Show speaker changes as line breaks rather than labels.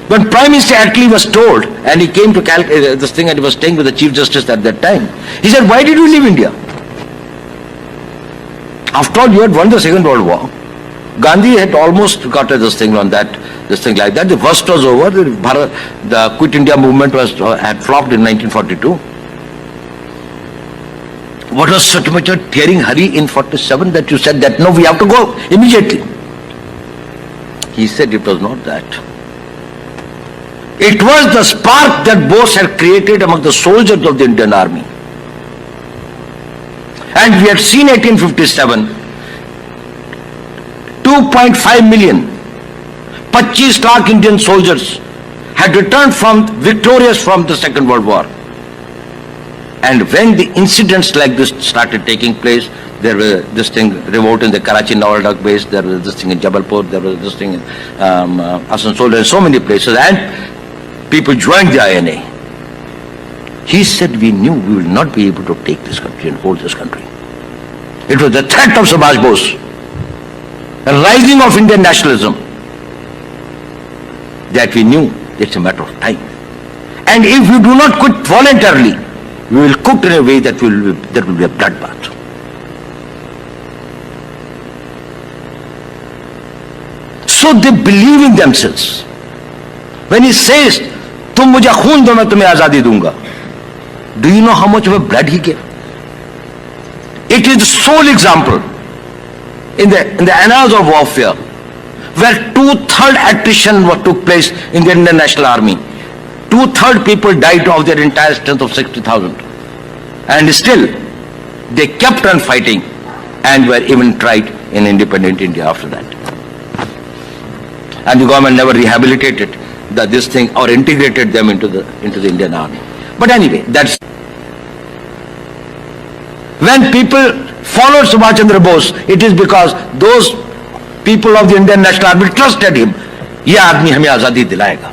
When Prime Minister Attlee was told, and he came to this thing, and he was staying with the Chief Justice at that time, he said, "Why did you leave India? After all, you had won the Second World War. Gandhi had almost got this thing on that, this thing like that. The worst was over. The Quit India movement had flopped in 1942. What was such much a tearing hurry in 47 that you said that no, we have to go immediately?" He said it was not that. It was the spark that Bose had created among the soldiers of the Indian Army. And we had seen 1857, 2.5 million, 25 lakh Indian soldiers had returned victorious from the Second World War. And when the incidents like this started taking place, there was this thing, revolt in the Karachi Nawaldak base, there was this thing in Jabalpur, there was this thing in Asansol, and so many places, and people joined the INA. He said, "We knew we will not be able to take this country and hold this country." It was the threat of Subhash Bose, the rising of Indian nationalism, that we knew it's a matter of time. And if we do not quit voluntarily, we will quit in a way that will be a bloodbath. So they believe in themselves. When he says, "तुम मुझे खून दो, मैं तुम्हें आजादी दूंगा," do you know how much of a blood he gave? It is the sole example in the annals of warfare where 2/3 attrition took place in the Indian National Army. 2/3 people died of their entire strength of 60,000. And still, they kept on fighting and were even tried in independent India after that. And the government never rehabilitated this thing or integrated them into the Indian Army. But anyway, that's when people followed Subhash Chandra Bose, it is because those people of the Indian National Army trusted him. ये आदमी हमें आजादी दिलाएगा.